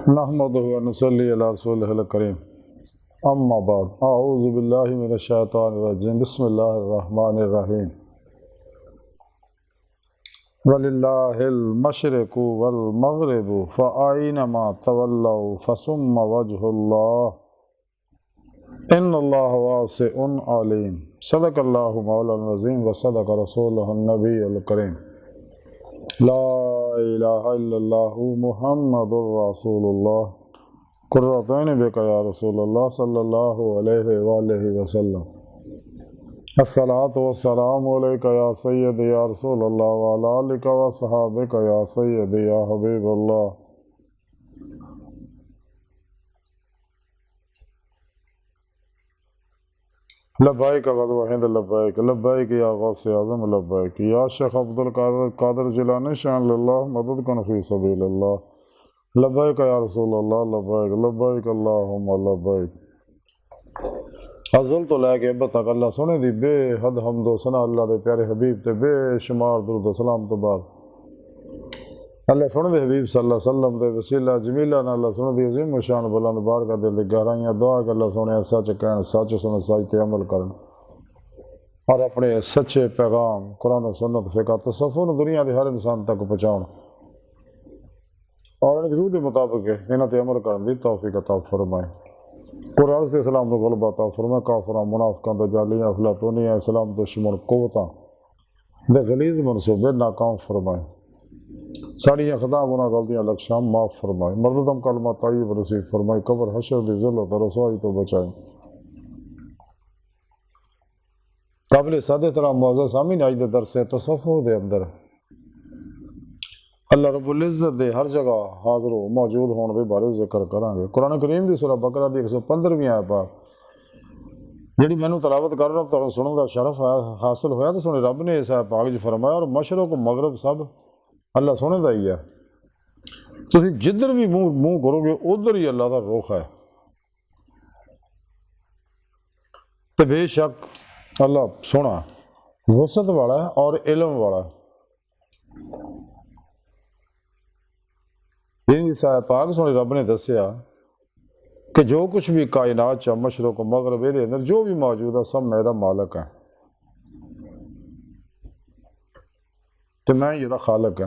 نحمدہ و نصلی علی رسولہ الکریم اما بعد اعوذ باللہ من الشیطان الرجیم بسم اللہ الرحمن الرحیم وَلِلَّهِ الْمَشْرِقُ وَالْمَغْرِبُ فَأَيْنَمَا تَوَلَّوْا فَثُمَّ وَجْهُ اللَّهِ إِنَّ اللَّهَ وَاسِعٌ عَلِيمٌ صدق اللہ مولانا العظیم وصدق رسولہ النبی الکریم لا الہ الا اللہ محمد رسول اللہ قرۃ عین بک یا رسول اللہ صلی اللہ علیہ وآلہ وسلم الصلاۃ والسلام علیک یا سیدی یا رسول اللہ وعلی آلک وصحابک یا سیدی یا حبیب اللہ لبیک غدو ہند لبیک لبیک یا غوث اعظم لبیک یا شیخ عبد القادر جیلانی شان اللہ مدد کن فی سبیل اللہ لبیک یا رسول اللہ لبیک لبیک اللہم لبیک ازل تو لے کے اب تک اللہ سنے دی بے حد حمد و ثنا اللہ دے پیارے حبیب تے بے شمار درود و سلام تو بعد اللہ سنے دے حبیب صلی اللہ علیہ وسلم دے وسیلہ جمیلہ نہ اللہ سنے دی عظیم و شان بلند بار کا دل دی گہرائیاں دعا کہ اللہ سنے سچ کہن سچ سنے سچ تے عمل کرن اور اپنے سچے پیغام قرآن و سنت فقہ تصوف دنیا دے ہر انسان تک پہنچاؤن اور ان روح دے مطابق انہاں تے عمل کرن دی توفیق عطا فرمائے قرآن سے اسلام کو غلبہ عطا فرمائے کافراں منافقاں دجالیاں افلاطونیاں اسلام دشمن قوتاں دے غلیظ منصوبے ناکام فرمائے ساڑیاں خطا گناہ غلطیاں لکشام معاف فرمائے مرددم کلمہ طیب رسیب فرمائے قبر حشر دی ذلت اور رسوائی تو بچائے قابل صادق طرح معزز سامعین آج دے درس تصوف دے اندر اللہ رب العزت دے ہر جگہ حاضر و موجود ہونے دے بارے ذکر کریں گے قرآن کریم دی سورہ بقرہ دی 115ویں آیت پاک جڑی میں نے تلاوت کر رہا ہوں تو سننے دا شرف حاصل ہویا تو سنے رب نے اس آیت پاک جو فرمایا اور مشرق و مغرب سب اللہ سونے دا ہی ہے تسی جدھر بھی منہ کرو گے ادھر ہی اللہ دا رخ ہے تو بے شک اللہ سونا وسعت والا ہے اور علم والا ہے یعنی اس آیت پاک سونے رب نے دسیا کہ جو کچھ بھی کائنات چاہ مشرق و مغرب دے اندر جو بھی موجود ہے سب میرا مالک ہے تو میں یہ خالق ہے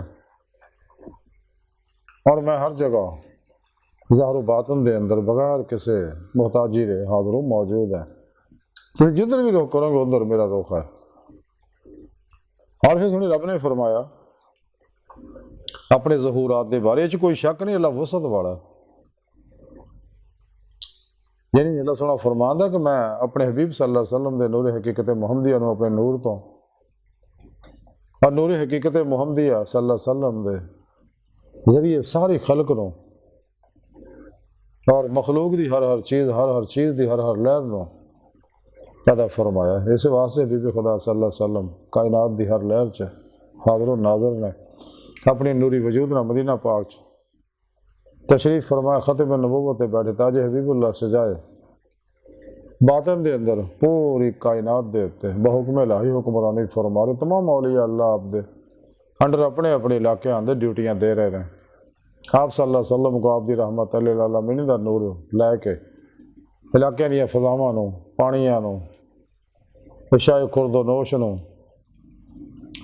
اور میں ہر جگہ ظاہر و باطن دے اندر بغیر کسی محتاجی دے حاضر و موجود ہے تو جدھر بھی رخ کروں گے ادھر میرا رخ ہے اور پھر سنی رب نے فرمایا اپنے ظہورات دے بارے کوئی شک نہیں اللہ وسعت والا یعنی اللہ سونا فرماندا کہ میں اپنے حبیب صلی اللہ علیہ وسلم دے نور حقیقت محمدیہ نو اپنے نور تو اور نور حقیقت محمدیہ صلی اللہ علیہ وسلم دے ذریعے ساری خلق نو اور مخلوق دی ہر چیز دی ہر لہر نو پیدا فرمایا اس واسطے حبیب خدا صلی اللہ علیہ وسلم کائنات دی ہر لہر چ حاضر و ناظر نے اپنی نوری وجود نہ مدینہ پاک تشریف فرمایا ختم نبوت بیٹھے تاج حبیب اللہ سجائے باطن دے اندر پوری کائنات دیتے بحکم الہی حکمرانی فرما رہے تمام اولیاء اللہ آپ دے انڈر اپنے علاقے آندے ڈیوٹیاں دے رہے ہیں آپ صلی اللہ علیہ وسلم کو آپ دی رحمت اللہ العالمین دا نور لے کے علاقے دیا فضاواں نو پانیاں نو اشائے خرد و نوش نو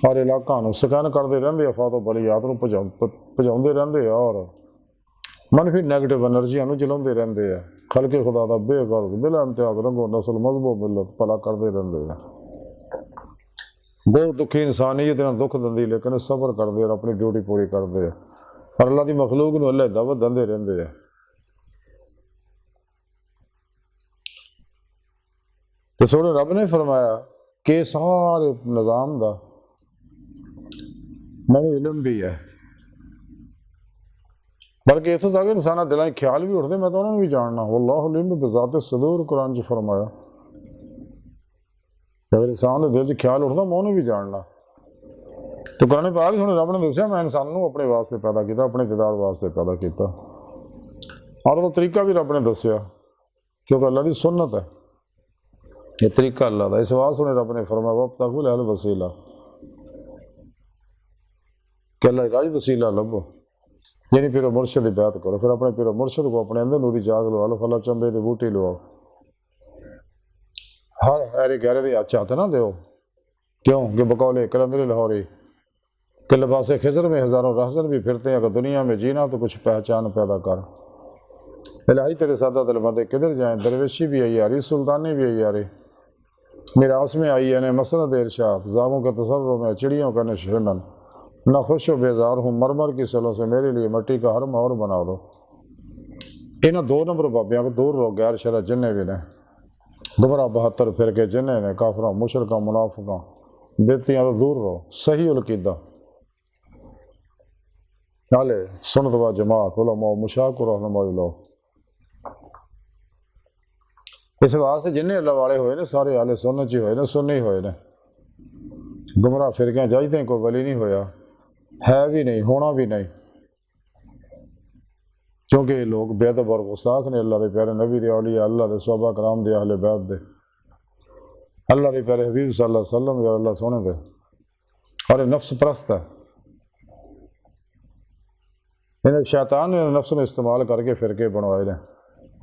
اور علاقہ نو سکین کرتے رہتے افات و بلیات نو پجاؤندے رہتے اور منفی نیگیٹو انرجیاں نو جلاؤندے رہتے ہیں خلق خدا دا بے غرض بلا امتیاز رنگ و نسل مذہب و ملت پلا کرتے رہتے ہیں بہت دکھی انسانیت نہ دکھ دندی لیکن صبر کرتے اور اپنی ڈیوٹی پوری کرتے ہیں اور اللہ دی مخلوق نو اللہ دعوت دندے رہتے ہیں تو سونے رب نے فرمایا کہ سارے نظام دا میں علم بھی ہے بلکہ اتوں تک انسانہ دلائیں خیال بھی اٹھتے میں تو انہوں نے بھی جاننا واللہ علم بذات الصدور قرآن جی فرمایا اگر انسان دے دل چ خیال اٹھتا میں انہوں نے بھی جاننا تو قرآن پاک سنے رب نے دسیا میں انسان نو اپنے واسطے پیدا کیتا اپنے دیدار واسطے پیدا کیتا اور وہ طریقہ بھی رب نے دسیا کیونکہ اللہ کی سنت ہے یہ طریقہ اللہ دا اس واسطے سنے رب نے فرمایا وابتغوا الیہ الوسیلہ کہ اللہ راج وسیلہ لبو یعنی پیر و مرشد کی بیعت کرو، پھر اپنے پیر و مرشد کو اپنے اندر نوری جاگ لوا لو، فلا چمبے دی بوٹی لواؤ، ہر ایرے گہرے دی چاہتے نہ دیو، کیوں کہ بقول کلندر لاہوری کہ لباس خضر میں ہزاروں رہزن بھی پھرتے ہیں، اگر دنیا میں جینا تو کچھ پہچان پیدا کر۔ الہی تیرے سادہ دل بندے کدھر جائیں، درویشی بھی آئی آ رہی، سلطانی بھی آئی آ رہی، میراث میں آئی ہے مسند ارشاد، زاغوں کے تصور میں چڑیوں کا نشیمن، نہ خوش و بیزار ہوں مرمر کی سلوں سے، میرے لیے مٹی کا ہر مور بنا دو۔ انہاں 2 نمبر بابیاں کو دور رہو، غیر شرع جننے بھی نے، گمراہ 72 فرقے جننے نے، کافراں مشرکاں منافقاں بیتیاں تو دور رہو، صحیح العقیدہ اہل سنت و جماعت علماء مشاق و رہنماء لو۔ اس واسطے جنہیں اللہ والے ہوئے نے سارے اہل سنت جی ہوئے نے، سنی ہوئے نے، گمراہ فرقیاں جاجدیں کو ولی نہیں ہویا، ہے بھی نہیں، ہونا بھی نہیں، کیونکہ یہ لوگ بے ادب اور گستاخ نے اللہ دے پیارے نبی دے اولیاء اللہ دے صحابہ کرام دے اہل بیت دے، اللہ دے پیارے حبیب صلی اللہ علیہ وسلم دے اللہ سونے دے، اور یہ نفس پرست ہے، انہیں شیطان نے نفس میں استعمال کر کے فرقے بنوائے نے۔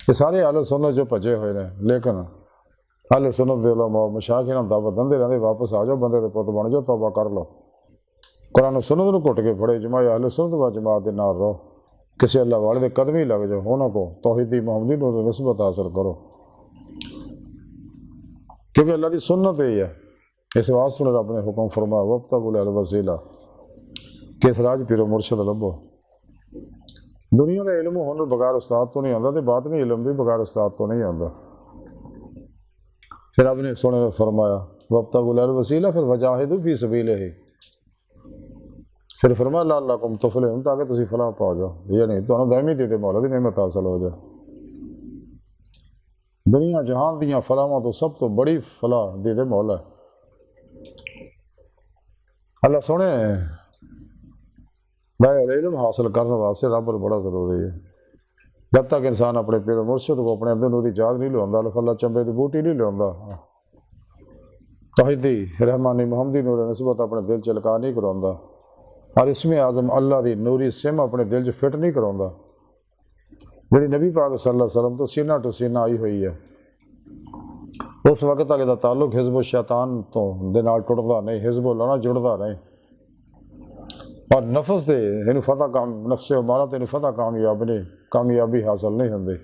یہ سارے اہل سنت جو بھجے ہوئے ہیں، لیکن اہل سنت دے علماء مشائخ انہاں دعوت دندے رہندے، واپس آ جاؤ، بندے دے پت بن جاؤ، توبہ کر لو، قرآن و سنت نو گھٹ کے پڑھے، اجماع اہل سنت و جماعت دے نال رہو، کسی اللہ والے دے قدم ہی لگ جاؤ، انہاں کو توحیدی محمدی نو نسبت حاصل کرو، کیونکہ اللہ دی سنت ہی ہے۔ اس واسطے رب نے حکم فرمایا وابتغوا الیہ الوسیلہ کہ سراج پیر و مرشد لبو۔ دنیا کا علم و ہنر بغیر استاد تو نہیں آتا، تو باطنی علم بھی بغیر استاد تو نہیں آتا۔ پھر رب نے سونے نے فرمایا وابتغوا الیہ الوسیلہ، پھر وجاہدوا فی سبیلہ، پھر فرمایا لعلکم تفلحون، تاکہ تسی فلاح پا جاؤ، یعنی تمہیں دائمی دی مولا دی نعمت حاصل ہو جائے۔ دنیا جہان دیاں فلاحاں تو سب تو بڑی فلاح دی مولا ہے اللہ سونے۔ علم حاصل کرنے واسطے رب بڑا ضروری ہے، جب تک انسان اپنے پیر مرشد کو اپنے اندر نوری جاگ نہیں لوندا، اللہ چمبے دی بوٹی نہیں لوندا، توحیدی رحمانی محمدی نور نسبت اپنے دل چ لکا نہیں کروندا، اور اسم اعظم اللہ دی نوری سم اپنے دل چ فٹ نہیں کروندا، جڑی نبی پاک صلی اللہ علیہ وسلم تو سینہ ٹو سینہ آئی ہوئی ہے، اس وقت تک دا تعلق حزب الشیطان تو دے نال ٹوٹدا نہیں، حزب اللہ نال جڑدا نہیں، اور نفس دے انہوں فتح نفس امارہ تے فتح کامیابی حاصل نہیں ہوندی،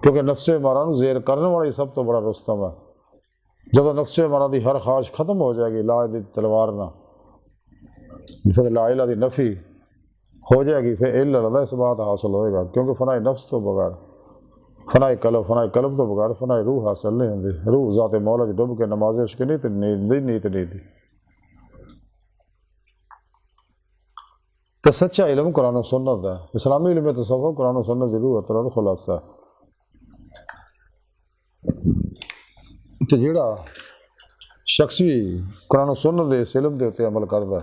کیونکہ نفس امارہ نو زیر کرنے والی سب تو بڑا رستم ہے۔ جب نفس امارہ دی ہر خواہش ختم ہو جائے گی لا دی تلوار نہ، پھر لا الہ دی نفی ہو جائے گی، پھر اللہ دا اس بات حاصل ہوئے گا، کیونکہ فنائے نفس تو بغیر، فنائے قلب تو بغیر فنائے روح حاصل نہیں ہوندی۔ روح ذات مولا جو ڈب کے نماز عشق نیت نہیں۔ تو سچا علم قرآن و سنت ہے، اسلامی علم تصوف قرآن و سنت کی روح اطلاع خلاصہ ہے۔ تو جیڑا شخص بھی قرآن و سنت دے اس علم دے تے عمل کردا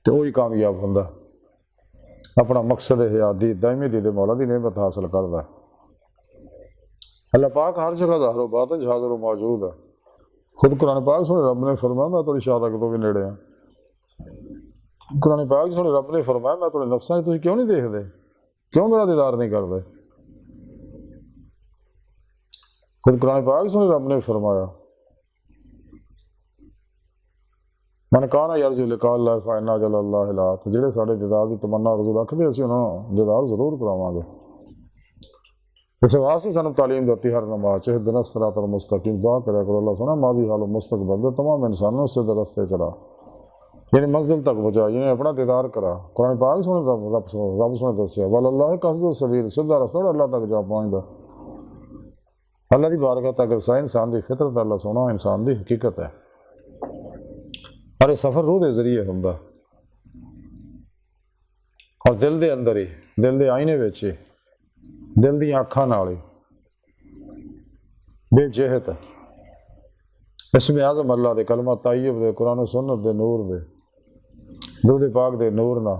تو وہی کامیاب ہوندا، اپنا مقصد حیات دی دائمی دی مولا دی نعمت حاصل کردا۔ اللہ پاک ہر جگہ ظاہر و باطن حاضر و موجود ہے، خود قرآن پاک سنے رب نے فرمایا میں تھوڑی اشارہ تو بھی نیڑے ہاں، قرآن پاک سنے رب نے فرمایا میں تھوڑے نفساں تسی کیوں نہیں دیکھ دے، کیوں میرا دیدار نہیں کر دے، خود قرآن پاک سنے رب نے فرمایا من کان یرجو لقاء اللہ فإن أجل اللہ لآت، جڑے ساڈے دیدار دی تمنا آرزو رکھدے اسی انہاں نوں دیدار ضرور کراواں گے۔ اس واسطے سانوں تعلیم دیتی ہر نماز چ اہدنا الصراط المستقیم، دعا کریا کرو اللہ سونا ماضی حال و مستقبل دے تمام انسانوں سے راستے چلا، یعنی منزل تک پہنچا، یعنی اپنا دیدار کرا۔ قرآن پاک سنے رب سنے دسیا واللہ قصد السبیل، سیدھا رستہ اللہ تک جا پہنچدا، اللہ دی بارگاہ تک رسائی انسان دی فطرت، اللہ سونا انسان دی حقیقت ہے، اور یہ سفر روح دے ذریعے ہوندا، اور دل دے اندر ہی، دل دے آئینے وچ ہی، دل دی آنکھاں نال ہی، بے جہت اسم اعظم اللہ دے کلمہ طیب دے قرآن و سنت دے نور دے درود پاک دے نور نہ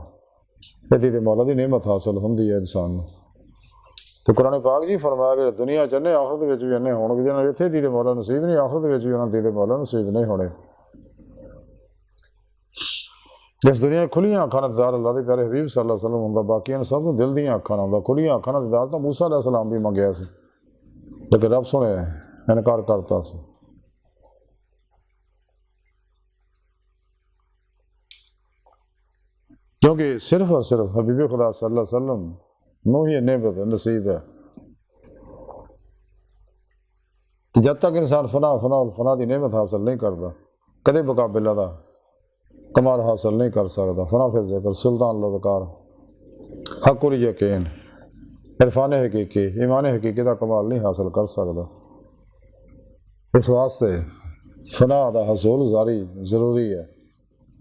ایدی دے مولا دی نعمت حاصل ہوندی ہے انسان نوں۔ تو قرآن پاک جی فرمایا کہ دنیا چنے آخرت وچ بھی انہیں ہون گے، جنہاں اتھے دی مولا نصیب نہیں آخرت وچ بھی انہاں دی مولا نصیب نہیں ہونے۔ جس دنیا کھلیاں اکھاں نال دیدار اللہ دے پیارے حبیب صلی اللہ علیہ وسلم ہوندا، باقیاں سب نوں دل دیاں اکھاں نال ہوندا۔ کھلیاں اکھاں نال دیدار تو موسیٰ علیہ السلام بھی منگیا سی، لیکن رب سونے انکار کرتا سی۔ کیونکہ صرف اور صرف حبیب خدا صلی اللہ علیہ وسلم نو ہی نعمت نصیب ہے۔ جب تک انسان فنا دی نعمت حاصل نہیں کرتا، کدے مقابلہ دا کمال حاصل نہیں کر سکتا۔ فنا پھر ذکر سلطان لذکار حق ال یقین عرفان حقیقی ایمان حقیقی دا کمال نہیں حاصل کر سکتا۔ اس واسطے فنا دا حصول ضروری ہے،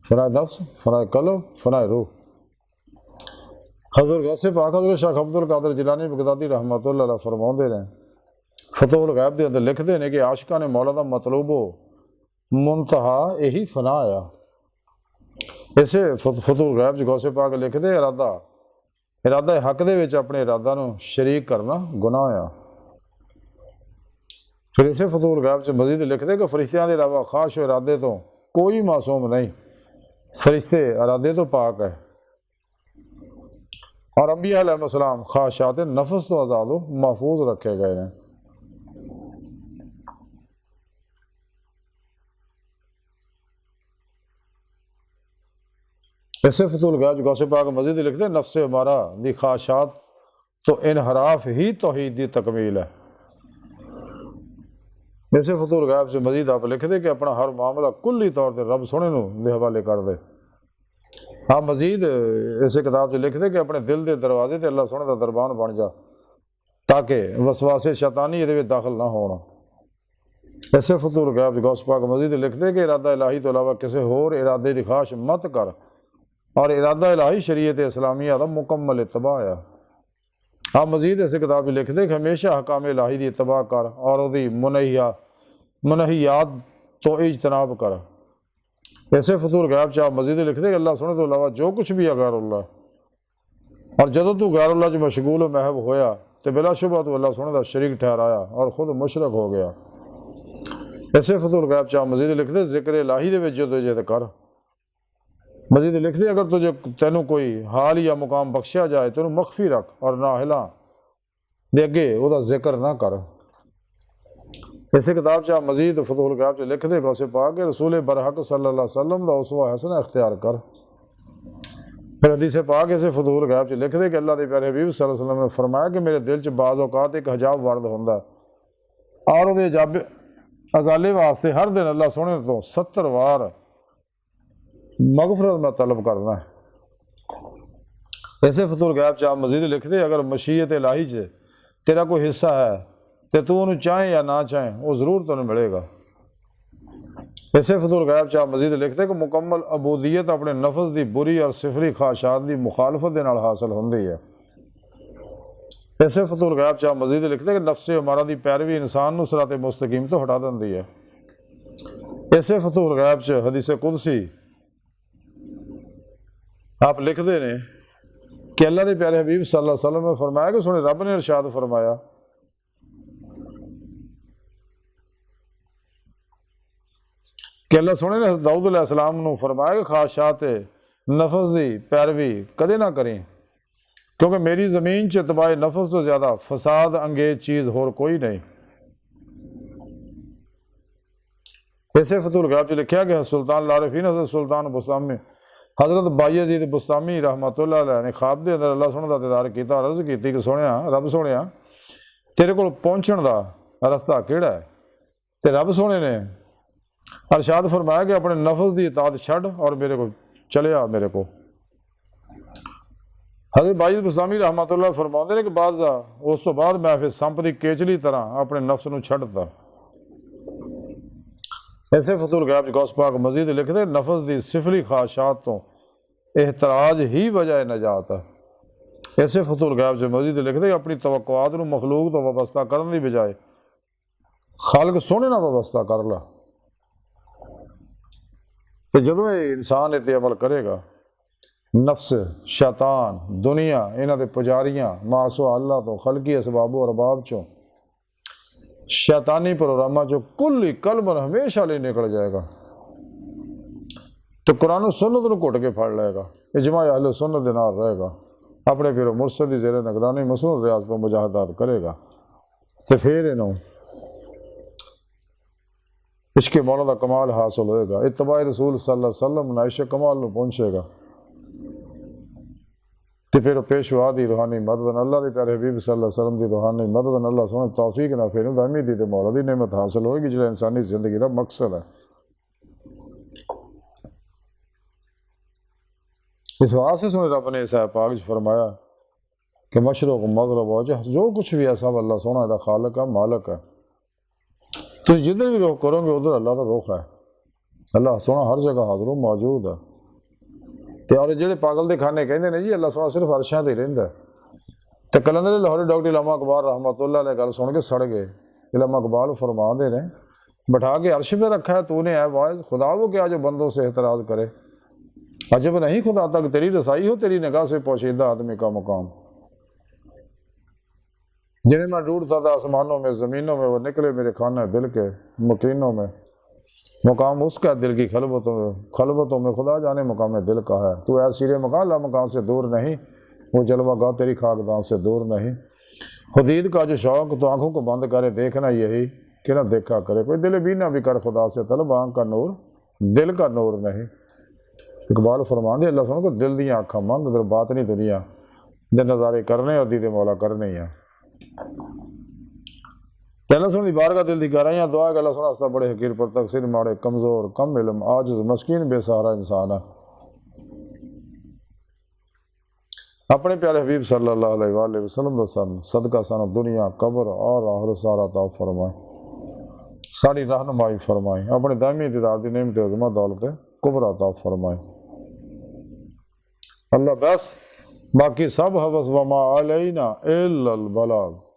فنا نفس، فنا قلب، فنا روح۔ حضرت غوث پاک حضرت شیخ عبد القادر جیلانی بغدادی رحمۃ اللہ علیہ فرماؤندے نے، فتح الغیب دے اندر لکھتے ہیں کہ عاشقاں نے مولا دا مطلوب و منتہا یہی فنا آیا۔ اسے فتح الغیب جو غوث پاک لکھتے ارادہ حق دے وچ اپنے ارادہ نو شریک کرنا گناہ آیا۔ پھر اسے فتح الغیب سے مزید لکھتے کہ فرشتیاں دے علاوہ خواہش و ارادے تو کوئی معصوم نہیں، فرشتے ارادے تو پاک ہے، اور انبیاء علیہ السلام خواہشات نفس تو آزاد و محفوظ رکھے گئے ہیں۔ ایسے فتح الغیب غوث پاک مزید لکھتے نفس ہمارا دی خواہشات تو انحراف ہی توحید دی تکمیل ہے۔ ایسے فتح الغیب سے مزید آپ لکھتے کہ اپنا ہر معاملہ کلی طور پر رب سونے نو دے حوالے کر دے۔ آپ مزید ایسے کتاب سے لکھتے کہ اپنے دل دے دروازے تے اللہ سونے دا دربان بن جا تاکہ وسواسے شیطانی یہ داخل نہ ہونا۔ ایسے فتح الغیب غوث پاک مزید لکھتے کہ ارادہ الہی تو علاوہ کسی اور ارادے دی خواہش مت کر، اور ارادہ الہی شریعت اسلامیہ دا مکمل اتباع ہے۔ آپ مزید ایسے کتاب بھی لکھتے کہ ہمیشہ حکام الہی دی اتباع کر اور دی منہیات تو اجتناب کر۔ ایسے فتح الغیب چاہ مزید لکھتے کہ اللہ سنے تو علاوہ جو کچھ بھی ہے غیر اللہ، اور جدو تو غیر اللہ جو مشغول و محب ہویا تو بلا شبہ تو اللہ سنے دا شریک ٹھہرایا اور خود مشرک ہو گیا۔ ایسے فتح الغیب چاہ مزید لکھتے ذکر الہی دے وچ جدوجہد کر۔ مزید لکھتے اگر تجھے تینوں کوئی حال یا مقام بخشیا جائے تینوں مخفی رکھ اور نااہلاں دے اگے وہ دا ذکر نہ کر۔ ایسے کتاب چاہ مزید فتح الغیب چاہ لکھتے غوث پاک کہ رسول برحق صلی اللہ علیہ وسلم دا اسوہ حسنہ اختیار کر۔ پھر حدیث پاک ایسے فتح الغیب چاہ لکھتے کہ اللہ دے پیارے حبیب صلی اللہ علیہ وسلم نے فرمایا کہ میرے دل چ بعض اوقات ایک حجاب وارد ہوندا ہے، اور وہ حجاب ازالے واسطے ہر دن اللہ سونے تو 70 وار مغفرت میں طلب کرنا ہے۔ ایسے فتح الغیب چاہ مزید لکھتے اگر مشیت الہی چ تیرا کوئی حصہ ہے تو انہوں چاہیں یا نہ چاہیں وہ ضرور تمہیں ملے گا۔ ایسے فتح الغیب چاہ مزید لکھتے کہ مکمل عبودیت اپنے نفس دی بری اور صفری خواہشات دی مخالفت دے نال حاصل ہوندی ہے۔ ایسے فتح الغیب چاہ مزید لکھتے کہ نفس ہمارا دی پیروی انسان نو صراط مستقیم تو ہٹا دیندی ہے۔ ایسے فتح الغیب چاہ حدیث قدسی آپ لکھتے ہیں کہ اللہ دے پیارے حبیب صلی اللہ علیہ وسلم نے فرمایا کہ سنے رب نے ارشاد فرمایا کہ اللہ سونے نے حضرت داؤد علیہ السلام نے فرمایا کہ خواہشات نفس دی پیروی کدے نہ کریں، کیونکہ میری زمین چ اتباع نفس تو زیادہ فساد انگیز چیز اور کوئی نہیں۔ ایسے فتح الغیب چ لکھیا کہ سلطان العارفین حضرت سلطان بسطامی حضرت بایزید بسطامی رحمۃ اللہ علیہ نے خواب دے اندر اللہ سونے دا دیدار کیتا، عرض کیتی کہ سونیا رب سونیا تیرے کول پہنچن دا رستہ کیڑا ہے؟ تے رب سونے نے ارشاد فرمایا کہ اپنے نفس دی اطاعت چھڈ اور میرے کو چلے آ میرے کو۔ حضرت بایزید بسطامی رحمۃ اللہ فرماؤندے نے کہ بعض اس تو بعد میں پھر سمپ دی کیچلی طرح اپنے نفس نو چھڈتا۔ ایسے فتح الغیب غوث پاک مزید لکھتے نفس دی سفلی خواہشات تو احتراج ہی وجہ نجات ہے۔ ایسے فتح الغیب سے مزید لکھتے اپنی توقعات نو مخلوق تو وابستہ کرنے دی بجائے خالق سونے نہ وابستہ کر لا، تو جدوں انسان اتنے عمل کرے گا نفس، شیطان، دنیا انہاں دے پجاریاں معصو اللہ تو خلقی اسباب و ارباب چوں شیطانی پروگرامہ جو کلی قلب ہمیشہ لے نکل جائے گا۔ تو قرآن و سنت نو گھٹ کے پھڑ لے گا، اجماع اہل سنت دے نال رہے گا، اپنے پھر مرشد دی زیر نگرانی مسنون ریاض تو مجاہدات کرے گا، تو پھر انہوں عشق مولا دا کمال حاصل ہوئے گا، اتباع رسول صلی اللہ علیہ وسلم نہ عشق کمال نو پہنچے گا، تو پھر پیشوا دی روحانی مدد اللہ دی پیارے حبیب صلی اللہ علیہ وسلم دی روحانی مدد اللہ سونے توفیق نہ پھر دائمی دی مولا دی نعمت حاصل ہوئے گی جڑا انسانی زندگی دا مقصد ہے۔ اس واسطے سنے رب نے عیسیٰ پاک فرمایا کہ مشرق مغرب ہو جو کچھ بھی ہے سب اللہ سونا دا خالق ہے، مالک ہے، تو جدھر بھی رخ کرو گے ادھر اللہ دا رخ ہے، اللہ سونا ہر جگہ حاضر و موجود ہے۔ اور جڑے پاگل دے کھانے کہندے نے جی اللہ سونا صرف عرشاں تے رہندا ہے، تے کلندر لاہوری ڈاکٹر علامہ اقبال رحمۃ اللہ علیہ گل سن کے سڑ گئے۔ علامہ اقبال فرما دے رہے بٹھا کے عرش پہ رکھا ہے تو نے اے واعظ، خدا وہ کیا جو بندوں سے اعتراض کرے، عجب نہیں خدا تک تیری رسائی ہو، تیری نگاہ سے پوشیدہ آدمی کا مقام، جنہیں میں ڈھونڈتا تھا آسمانوں میں زمینوں میں، وہ نکلے میرے خانہ دل کے مکینوں میں، مقام اس کا دل کی خلوتوں میں خدا جانے مقام دل کا ہے، تو اے سیر مقام لا مقام سے دور نہیں، وہ جلوہ گاہ تیری خاکدان سے دور نہیں، خدید کا جو شوق تو آنکھوں کو بند کرے دیکھنا یہی کہ نہ دیکھا کرے، کوئی دل بھی نہ بھی کر خدا سے طلب، آنکھ کا نور دل کا نور نہیں۔ اقبال فرمان دے اللہ سنو کو دل دیا آنکھاں مانگ، اگر بات نہیں دنیا دے نظارے کرنے اور دید مولا کرنے ہیں، اللہ سن دی بارگاہ دل دی گہرائیاں دعا کہ اللہ سن آستہ بڑے حقیر پر تقصیر ماڑے کمزور کم علم عاجز مسکین بے سہارا انسان ہے، اپنے پیارے حبیب صلی اللہ علیہ وآلہ وسلم دا سن صدقہ سن دنیا قبر اور آخرت سارا عطا فرمائے، ساری رہنمائی فرمائے، اپنے دائمی دیدار دی نعمت عظمہ دولت کبر عطا فرمائے اللہ، بس باقی سب حوث وما علینا الا البلاغ۔